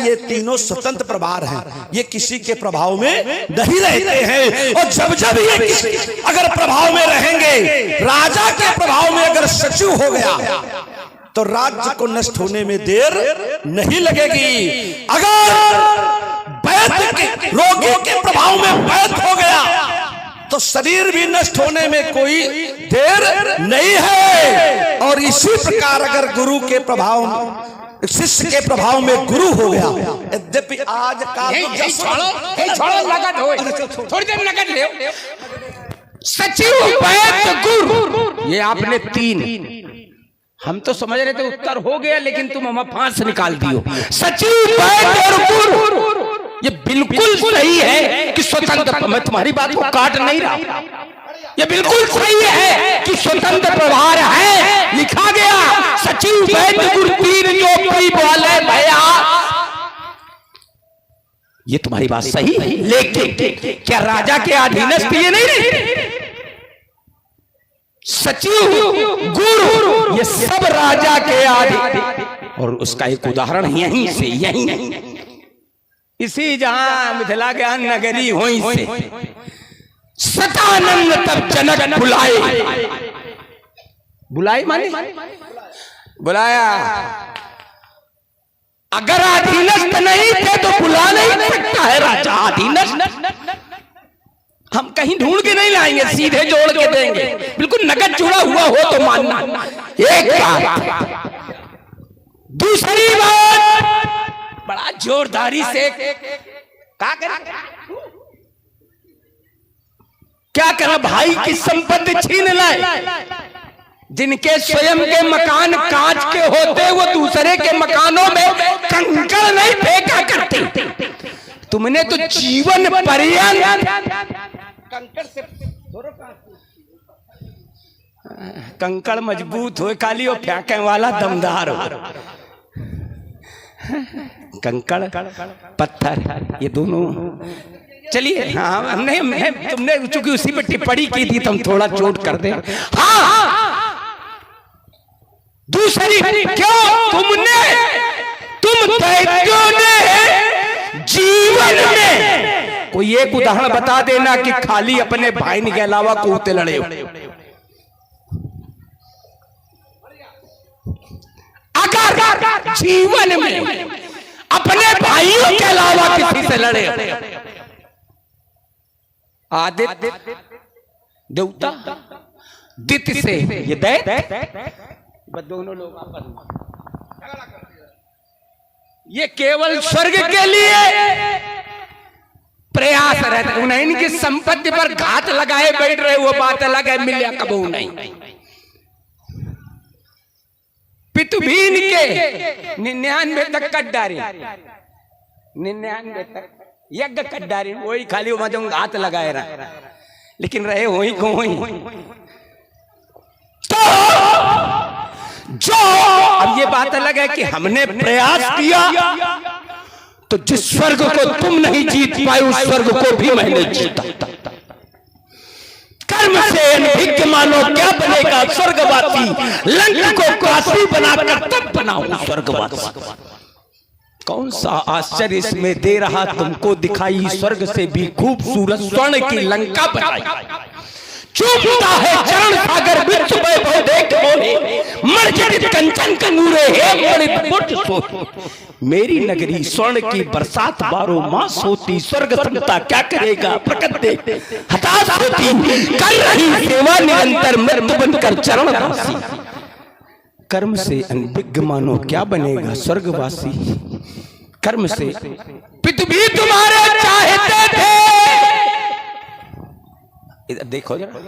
ये तीनों स्वतंत्र प्रभार हैं, ये किसी के प्रभाव में नहीं रहते हैं। और जब जब ये किसी अगर प्रभाव में रहेंगे, राजा के प्रभाव में अगर सचिव हो गया तो राज्य को नष्ट होने में देर नहीं लगेगी। अगर वैद्य के रोगी के प्रभाव में वैद्य हो गया तो शरीर भी नष्ट होने में कोई देर नहीं है। और इसी प्रकार अगर गुरु के प्रभाव, शिष्य के प्रभाव में गुरु हो गया, यद्यपि आज का थोड़ी देर नगद ले, सचिव वैद्य गुरु, ये आपने तीन, हम तो समझ रहे थे उत्तर हो गया, लेकिन तुम हमें 5 निकाल दियो। सचिव वैद्य और गुरु, ये बिल्कुल सही है कि स्वतंत्र, मैं तुम्हारी बात को काट नहीं रहा, ये बिल्कुल सही है कि स्वतंत्र प्रभार है, लिखा गया सचिव वैद्य गुरु तीन जो कोई बोले भैया, ये तुम्हारी बात सही है। लेकिन क्या राजा के अधीनस्थ ये नहीं रहे? सचिव गुरु ये सब राजा के अधीन, और उसका एक उदाहरण यहीं से, यहीं इसी जहां मिथिला ज्ञान नगरी हुई से सतानंद तब जनक बुलाए माने बुलाया। अगर अधीनस्थ नहीं थे तो बुला नहीं सकता है राजा अधीनस्थ। हम कहीं ढूंढ के नहीं लाएंगे, सीधे जोड़ के देंगे, बिल्कुल नगद जुड़ा हुआ हो तो मानना। एक बात, दूसरी बात बड़ा जोरदारी से क्या करा, भाई की संपत्ति छीन लाए। जिनके स्वयं के मकान कांच के होते वो दूसरे के मकानों में कंकड़ नहीं फेंका करते। तुमने तो जीवन पर्यंत कंकड़ से, कंकड़ मजबूत हो खाली, और फेंकने वाला दमदार हो। कंकड़ पत्थर ये दोनों, चलिए हाँ, हमने तुमने चूंकि उसी पे टिप्पणी की थी तो हम थोड़ा चोट कर दे। हाँ दूसरी, क्यों तुम दैत्यों ने जीवन में कोई एक उदाहरण बता देना कि खाली अपने भाई के अलावा कूदते लड़े हो। अगर जीवन में अपने भाइयों के अलावा किसी से लड़े, आदित्य देवता दित्य से, ये दैत्य दोनों लोग आपस में, ये केवल स्वर्ग के लिए प्रयास रहता। उन्हें इनकी संपत्ति पर घात लगाए बैठ रहे, वो बात अलग है, मिलिया कबू नहीं। पितुभीन के 99 तक कट डारी, 99 तक यज्ञ कट डारी, वही खाली वो हाथ लगाए रहा, लेकिन रहे वही को वही। तो जो अब ये बात अलग है कि हमने प्रयास किया तो जिस स्वर्ग को तुम नहीं जीत पाए उस स्वर्ग को भी मैंने जीता। कर्म से अनभिज्ञ मानो क्या बनेगा स्वर्गवासी, लंक को काशी बनाकर तब बनाऊं स्वर्गवासी। कौन सा आश्चर्य इसमें दे रहा तुमको दिखाई, स्वर्ग से भी खूबसूरत स्वर्ण की लंका बनाई। चूमता है चरण सागर बिच वैभव देख मोहे, मर्जनित कंचन कनूरे हे मणित मुठ सोच। मेरी नगरी स्वर्ण की बरसात 12 मास होती, स्वर्ग समता क्या करेगा प्रकट देख हताश होती। कर रही सेवा निरंतर मृत्यु बनकर चरण दासी, कर्म से अनभिज्ञ मानो क्या बनेगा स्वर्गवासी। कर्म से पितु भी तुम्हारे चाहते थे, देखो जरा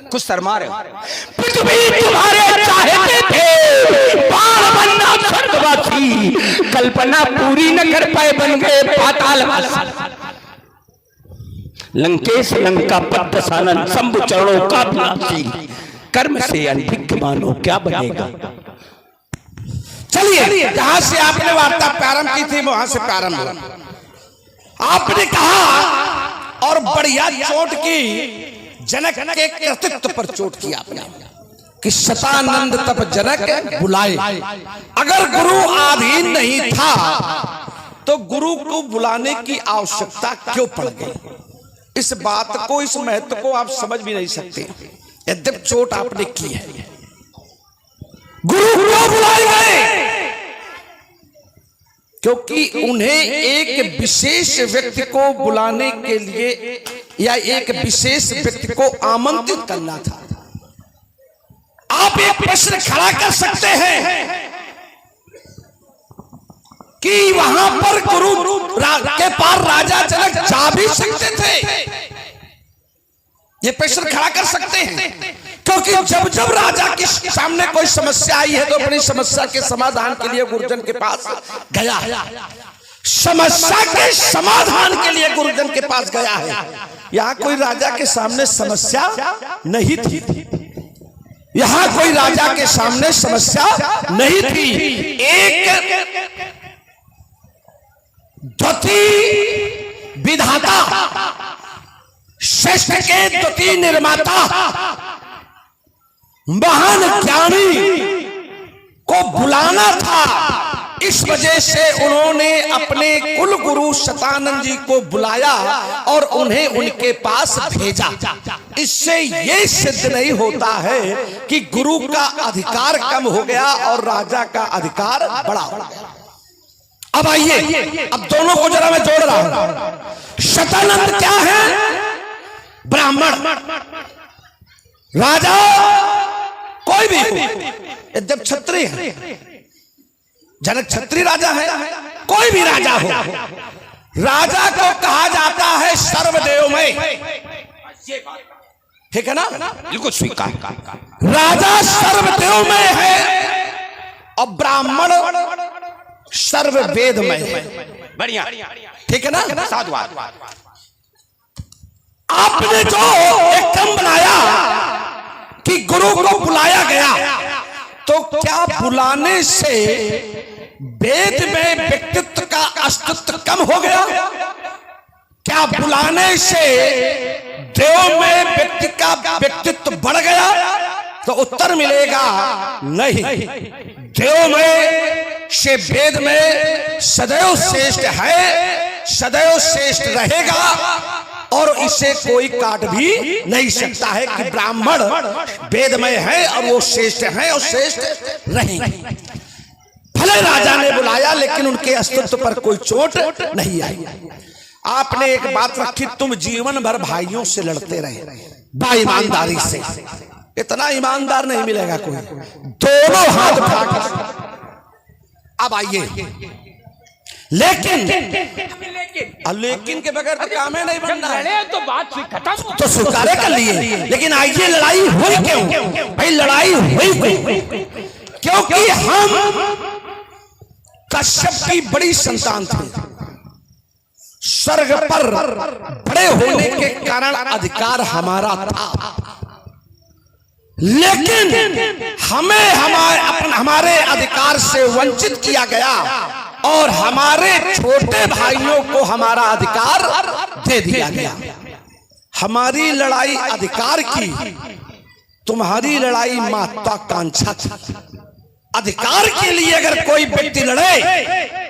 कुछ शर्मा रहे, पितु भी तुम्हारे चाहते थे बाण बनना स्वर्गवासी, कल्पना पूरी न कर पाए बन गए पातालवासी। लंकेश लंका पद्म सानन शंभु चरणों का विनाशी, कर्म से अनभिज्ञ मानो क्या बनेगा। चलिए जहां से आपने वार्ता प्रारंभ की थी वहां से प्रारंभ हुआ। आपने कहा और बढ़िया चोट की, जनक के कर्तृत्व पर चोट किया आपने कि शतानंद तब जनक बुलाए। अगर गुरु आधीन नहीं था तो गुरु को बुलाने की आवश्यकता क्यों पड़ गई? इस बात को, इस महत्व को आप समझ भी नहीं सकते, यद्यप चोट आपने की है। गुरु क्यों बुलाए गए? क्योंकि उन्हें एक विशेष व्यक्ति को बुलाने के लिए या एक विशेष व्यक्ति को आमंत्रित करना था। आप एक प्रश्न खड़ा कर सकते हैं कि वहां पर गुरु के पार राजा जनक जा भी सकते थे, ये प्रश्न खड़ा कर सकते हैं। क्योंकि जब जब राजा के सामने कोई समस्या आई है तो अपनी समस्या के समाधान के लिए गुरुजन के पास गया है, समस्या के समाधान के लिए गुरुजन के पास गया है। यहां कोई राजा के सामने समस्या नहीं थी, यहां कोई राजा के सामने समस्या नहीं थी। एक द्वितीय विधाता, श्रेष्ठ के द्वितीय निर्माता, महान ज्ञानी को बुलाना था। इस वजह से उन्होंने अपने कुल गुरु शतानंद जी को बुलाया और उन्हें उनके पास भेजा। इससे ये सिद्ध नहीं होता है कि गुरु का अधिकार कम हो गया और राजा का अधिकार बढ़ा हो गया। अब आइए, अब दोनों को जरा मैं जोड़ रहा हूं। शतानंद क्या है? ब्राह्मण। राजा कोई भी हो, जब क्षत्रिय है, जनक क्षत्रिय राजा है, कोई भी राजा हो, राजा को कहा जाता है सर्वदेवमय, ठीक है ना? बिल्कुल स्वीकार। राजा सर्वदेवमय है और ब्राह्मण सर्ववेदमय है। बढ़िया, ठीक है ना? साधुवाद। आपने जो एक क्रम बनाया कि गुरु को बुलाया गया, तो क्या बुलाने से वेद में व्यक्तित्व का अस्तित्व कम हो गया? क्या बुलाने से देव में व्यक्ति का व्यक्तित्व बढ़ गया? तो उत्तर मिलेगा नहीं। देव में से वेद में सदैव श्रेष्ठ है, सदैव श्रेष्ठ रहेगा और इसे कोई काट भी नहीं सकता है कि ब्राह्मण वेदमय है और वो श्रेष्ठ है और श्रेष्ठ रहेंगे। भले राजा ने बुलाया लेकिन उनके अस्तित्व पर कोई चोट नहीं आई। आपने एक बात रखी, तुम जीवन भर भाइयों से लड़ते रहे ईमानदारी से। इतना ईमानदार नहीं मिलेगा कोई, दोनों हाथ उठा कर। अब आइए, लेकिन के बगैर तो काम है नहीं बनना है, तो बात खत्म, तो स्वीकार कर लिए। लेकिन आइए, लड़ाई हुई क्यों भाई? लड़ाई हुई क्योंकि हम कश्यप की बड़ी संतान थे। स्वर्ग पर बड़े होने के कारण अधिकार हमारा था, लेकिन हमें हमारे अधिकार से वंचित किया गया और हमारे छोटे भाइयों को हमारा अधिकार दे दिया गया। हमारी लड़ाई अधिकार की, तुम्हारी लड़ाई महत्वाकांक्षा की। अधिकार के लिए अगर कोई व्यक्ति लड़े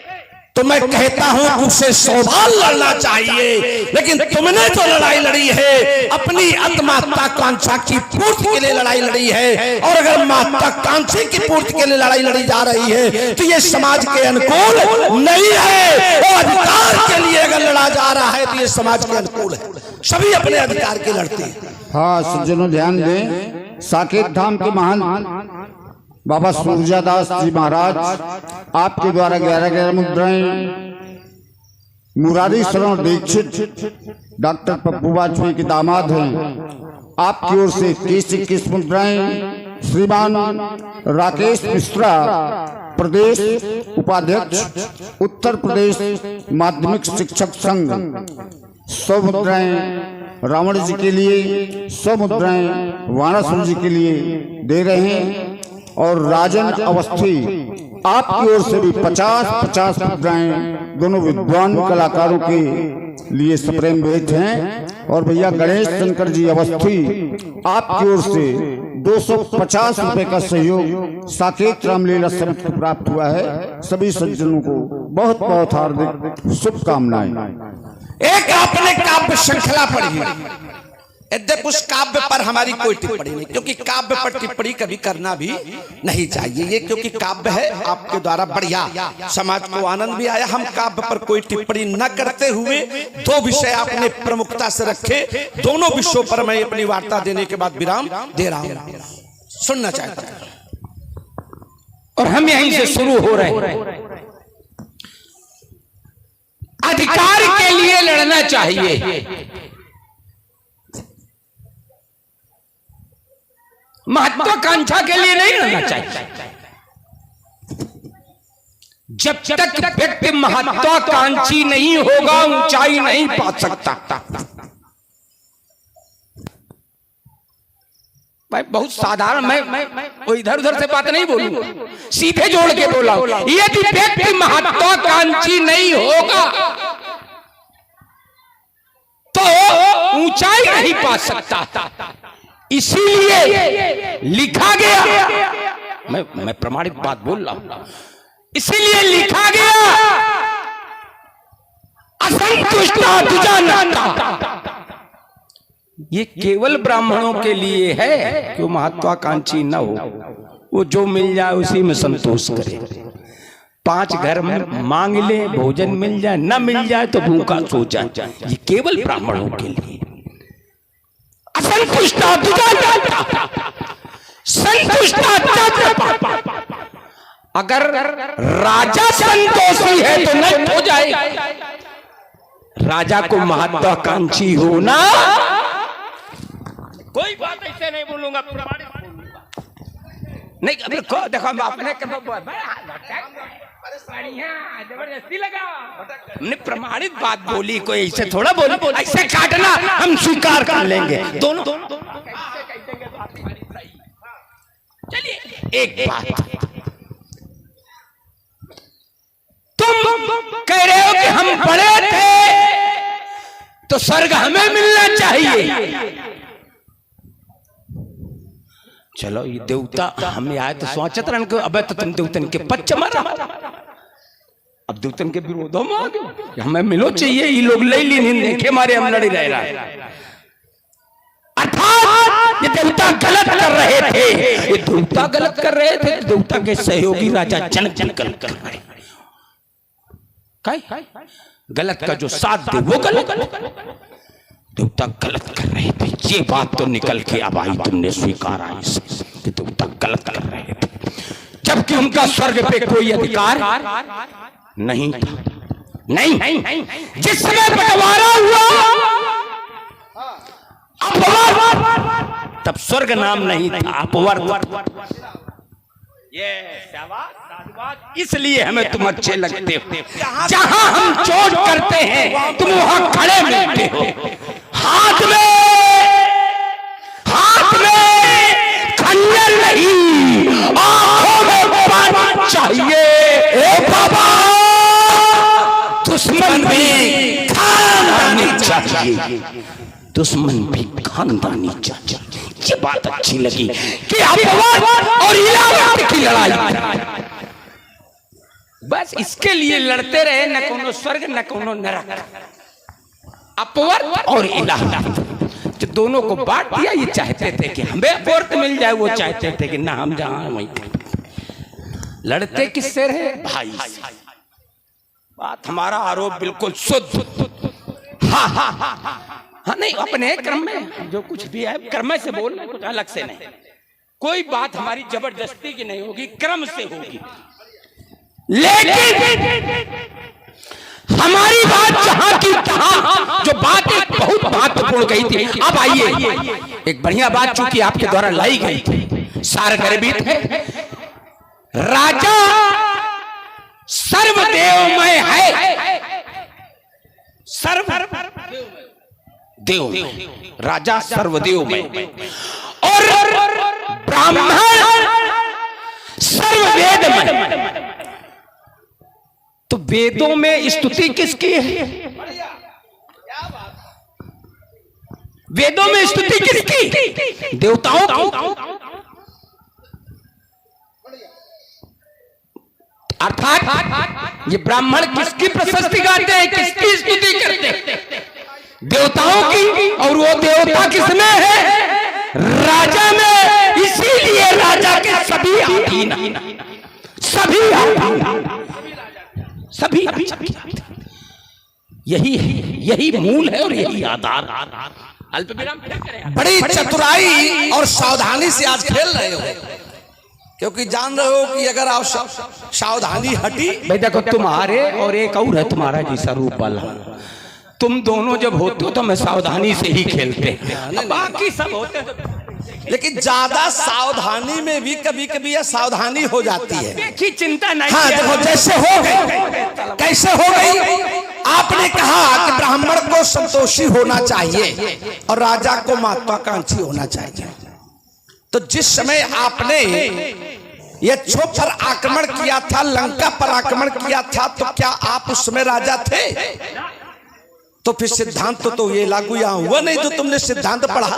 तो मैं कहता हूं उसे 100 बार लड़ना चाहिए, लेकिन तुमने जो लड़ाई लड़ी है अपनी महत्वाकांक्षा की पूर्ति के लिए लड़ाई लड़ी है, और अगर महत्वाकांक्षा की पूर्ति के लिए लड़ाई लड़ी जा रही है तो ये समाज के अनुकूल नहीं है। वो अधिकार के लिए अगर लड़ा जा रहा है तो ये समाज के अनुकूल है। सभी अपने अधिकार के लड़ते हैं। हाँ सज्जनों, ध्यान दें, साकेत धाम के महान बाबा सूरजादास जी महाराज आपके द्वारा 11 मुद्राएं, मुरारी शरण दीक्षित डॉक्टर पप्पू वाजपेयी के दामाद हैं, आपकी ओर से 21 मुद्राएं श्रीमान राकेश मिश्रा प्रदेश उपाध्यक्ष उत्तर प्रदेश माध्यमिक शिक्षक संघ 100 मुद्राएं रावण जी के लिए, 100 मुद्राएं वाणासुर जी के लिए दे रहे हैं। और राजन अवस्थी आपकी ओर से भी 50-50 मुद्राएं दोनों विद्वान कलाकारों के लिए सप्रेम भेंट हैं। और भैया गणेश शंकर जी अवस्थी आपकी ओर से 250 रुपए का सहयोग साकेत रामलीला समिति को प्राप्त हुआ है। सभी सज्जनों को बहुत बहुत हार्दिक शुभकामनाएं। एक आपने काव्य श्रृंखला पढ़ी, यद्यप उस काव्य पर हमारी कोई टिप्पणी नहीं, क्योंकि काव्य पर टिप्पणी कभी करना भी नहीं चाहिए। ये क्योंकि काव्य है, आपके द्वारा बढ़िया समाज को आनंद भी आया। हम काव्य पर कोई टिप्पणी न करते हुए दो विषय आपने प्रमुखता से रखे, दोनोदोनों विषयों पर मैं अपनी वार्ता देने के बाद विराम दे रहा हूं, सुनना चाहता हूं। और हम यहीं से शुरू हो रहे हैं। अधिकार के लिए लड़ना चाहिए, महत्वाकांक्षा के लिए नहीं लड़ना चाहिए। जब तक व्यक्ति महत्वाकांक्षी नहीं होगा ऊंचाई नहीं पा सकता। भाई बहुत साधारण, मैं इधर उधर से बात नहीं बोलूंगा, सीधे जोड़ के बोला। यदि व्यक्ति महत्वाकांक्षी नहीं होगा तो ऊंचाई नहीं पा सकता। इसीलिए लिखा गया, मैं प्रमाणित बात बोल रहा हूं, इसीलिए लिखा गया असंतुष्ट तुझा नाता। ये केवल ब्राह्मणों के लिए है कि वो महत्वाकांक्षी न हो, वो जो मिल जाए उसी में संतोष करे। 5 घर में मांग ले, भोजन मिल जाए, न मिल जाए तो भूखा सो जाए। ये केवल ब्राह्मणों के लिए। असंतुष्ट संतुष्ट। अगर राजा संतोषी है तो नष्ट हो जाए। राजा को महत्वाकांक्षी होना, कोई बात ऐसे नहीं बोलूंगा, प्रमाणित बोलूंगा। नहीं देखो आपने जबरदस्ती लगा, हमने प्रमाणित बात बोली, कोई ऐसे थोड़ा बोली, ऐसे काटना हम स्वीकार कर लेंगे दोनों। चलिए एक बात, तुम कह रहे हो कि हम बड़े थे तो स्वर्ग हमें मिलना चाहिए। चलो ये देवता हमें आए तो सोचत रहन को, अब तो तुम देवतन के पच्च मारा, अब देवतन के विरोधों में आ गए, हमें मिलो चाहिए। ये लोग ले ली नहीं देखे मारे हम लड़ी रह रहा। अर्थात ये देवता गलत कर रहे थे, ये देवता गलत कर रहे थे। देवता के सहयोगी राजा जनक गलत कर रहे, गलत का जो साथ दे वो गलत, देवता गलत कर रहे थे। ये बात तो निकल के अब आई, तुमने स्वीकारा कि देवता गलत कर रहे थे, जबकि उनका स्वर्ग पे कोई अधिकार नहीं था। नहीं, जिस समय बंटवारा हुआ अपवर्ग, तब स्वर्ग नाम नहीं था, अपवर्ग। ये इसलिए हमें तुम अच्छे लगते हो। जहां हम चोट करते हैं तुम वहां खड़े मिलते हो। हाथ में खंजर नहीं, आंखों में पानी चाहिए। ए बाबा, दुश्मन भी खानदानी चाहिए, दुश्मन भी खानदानी चाहिए। ये बात अच्छी लगी कि अपवर्ग और इलाहाबाद की लड़ाई, बस इसके लिए लड़ते रहे, न कोनो स्वर्ग न कोनो नरक। अपवर्ग और इलाहाबाद जो दोनों को बांट दिया। ये चाहते थे कि हमें अपवर्ग मिल जाए, वो चाहते थे कि ना हम जहां वहीं। लड़ते किससे रहे? भाई। बात हमारा आरोप बिल्कुल शुद्ध। हाँ नहीं, अपने क्रम में जो कुछ भी है क्रम से बोलना, कुछ अलग से नहीं। कोई बात हमारी जबरदस्ती की नहीं होगी, क्रम से होगी। लेकिन हमारी बात जहां की तहां, जो बात एक बहुत महत्वपूर्ण कही थी। अब आइए एक बढ़िया बात चूंकि आपके द्वारा लाई गई थी, सार गर्भित है। राजा सर्वदेवमय है, देव, राजा सर्वदेवमय और ब्राह्मण सर्ववेदमय। तो वेदों में स्तुति किसकी है? वेदों में स्तुति किसकी? देवताओं की। अर्थात ये ब्राह्मण किसकी प्रशस्ति गाते हैं, किसकी स्तुति करते हैं? देवताओं की। और वो देवता किसमें है? राजा में। इसीलिए राजा के सभी अधीन, सभी यही मूल है और यही आधार। अल्प विराम बड़ी चतुराई और सावधानी से आज खेल रहे हो, क्योंकि जान रहे हो कि अगर आप सावधानी हटी। भाई देखो, तुम्हारे और एक और है तुम्हारा जैसा रूप वाला, तुम दोनों जब होते हो तो मैं सावधानी से ही खेलते हैं, बाकी सब होते हैं। लेकिन ज्यादा सावधानी में भी कभी कभी यह सावधानी हो जाती है की चिंता नहीं। हाँ देखो, जैसे हो गई, कैसे हो गई? आपने कहा कि ब्राह्मण को संतोषी होना चाहिए और राजा को महत्वाकांक्षी होना चाहिए। तो जिस समय आपने यक्षों पर आक्रमण किया था, लंका पर आक्रमण किया था, तो क्या आप उस समय राजा थे? तो फिर सिद्धांत तो ये लागू यहां हुआ नहीं जो तुमने सिद्धांत पढ़ा,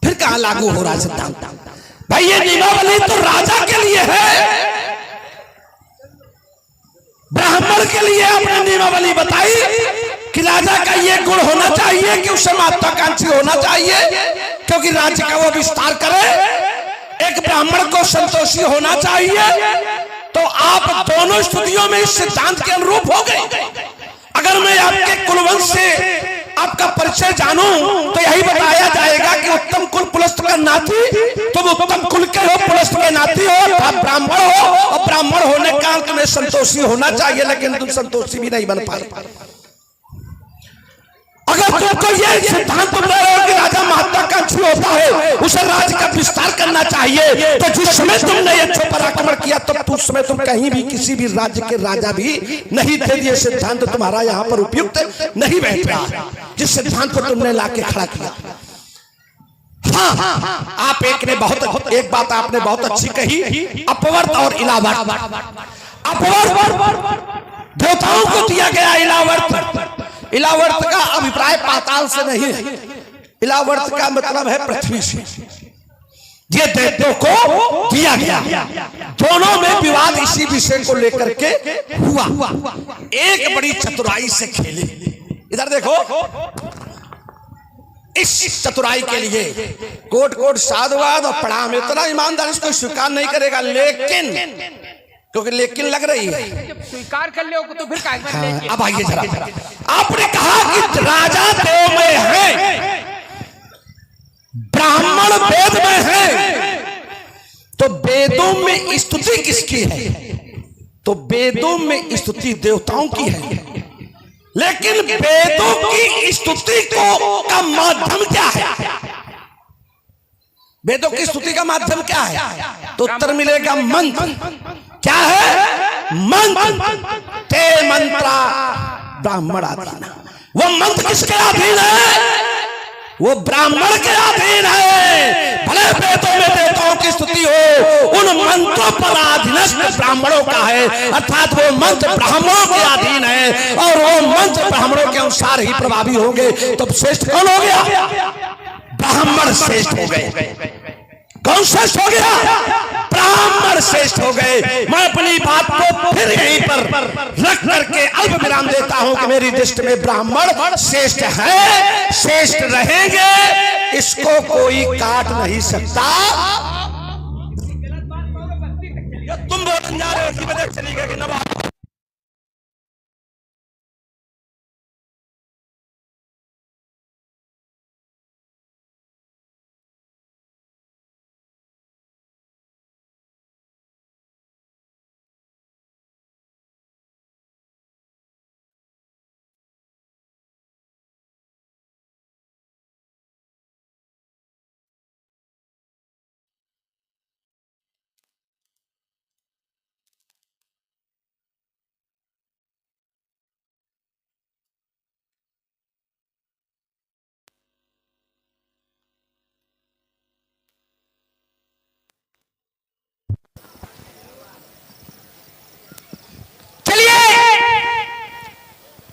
फिर कहां लागू हो रहा है सिद्धांत? भाई ये नियमावली तो राजा के लिए है, ब्राह्मण के लिए आपने नियमावली बताई कि राजा का ये गुण होना चाहिए कि उसे महत्वाकांक्षी होना चाहिए, क्योंकि राज्य का वो विस्तार करे। एक ब्राह्मण को संतोषी होना चाहिए। तो आप दोनों स्थितियों में इस सिद्धांत के अनुरूप हो गए। अगर मैं आपके कुलवंश से आपका परिचय जानूं तो यही बताया जाएगा कि उत्तम कुल पुलस्त का नाती, तुम उत्तम कुल के हो, पुलस्त के नाती हो, ब्राह्मण हो, और ब्राह्मण होने का तुम्हें संतोषी होना चाहिए, लेकिन तुम संतोषी भी नहीं बन पाए। अगर तुमको ये सिद्धांत तुम रहे हो कि राजा महत्वाकांक्षी होता है, उसे राज्य का विस्तार करना चाहिए, तो जिस समय तुमने यक्षों पर आक्रमण किया तो उस समय तुम कहीं भी किसी भी राज्य के राजा भी नहीं थे। ये सिद्धांत तुम्हारा यहाँ पर उपयुक्त नहीं बैठ रहा, जिस सिद्धांत को तुमने लाके खड़ा किया। हाँ, आप एक बात आपने बहुत अच्छी कही, अपवर्त और इलावर्त। अपवर्त देवताओं को दिया गया, इलावर्त का अभिप्राय पाताल से नहीं है, इलावर्त का मतलब है पृथ्वी से। ये दैत्यों को दिया गया। दोनों में विवाद इसी विषय को लेकर के हुआ। एक बड़ी चतुराई से खेले। इधर देखो, इस चतुराई के लिए कोट कोट साधुवाद और प्रणाम। इतना ईमानदारी इसको स्वीकार नहीं करेगा, लेकिन क्योंकि लेकिन लग रही है, स्वीकार कर लो तो फिर काय हाँ, अब आइए जरा। आपने कहा कि राजा देव में है, ब्राह्मण वेद में है, तो वेदों में स्तुति किसकी है? तो वेदों में स्तुति देवताओं की है, लेकिन वेदों की स्तुति का माध्यम क्या है? वेदों की स्तुति का माध्यम क्या है? तो उत्तर मिलेगा मंत्र। क्या है? मंत्र। ते मंत्रा ब्राह्मण अधीन। वो मंत्र किसके अधीन है? वो ब्राह्मण के अधीन है। भले वेदों में देवताओं की स्तुति हो, उन मंत्रों पर अधीनस्थ ब्राह्मणों का है, अर्थात वो मंत्र ब्राह्मणों के अधीन है और वो मंत्र ब्राह्मणों के अनुसार ही प्रभावी होंगे। तो श्रेष्ठ कौन हो गया? ब्राह्मण श्रेष्ठ हो गए। कौन श्रेष्ठ हो गया? ब्राह्मण श्रेष्ठ हो गए। मैं अपनी बात को फिर यहीं पर रख करके अल्प विराम देता हूं कि मेरी दृष्टि में ब्राह्मण श्रेष्ठ है, श्रेष्ठ रहेंगे, इसको कोई काट नहीं सकता। तुम बोलने जा रहे हो कि बदल चली गई कि नवाब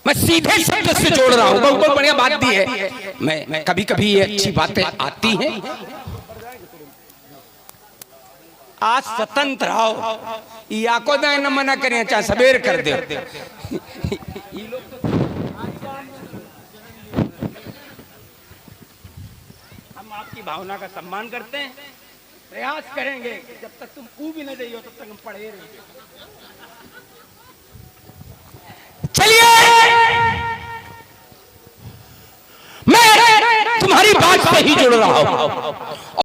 मैं सीधे शब्द से जोड़ रहा हूं। बहुत बढ़िया बात दी है। मैं कभी कभी ये अच्छी बातें आती हैं। आज स्वतंत्र आओ, या को दाएं न मना करें, चाहे सवेर कर दे। हम आपकी भावना का सम्मान करते हैं, प्रयास करेंगे जब तक तुम कू भी न जाइयो तब तक हम पढ़े रहेंगे। चलिए, मैं तुम्हारी बात से ही जुड़ रहा हूं।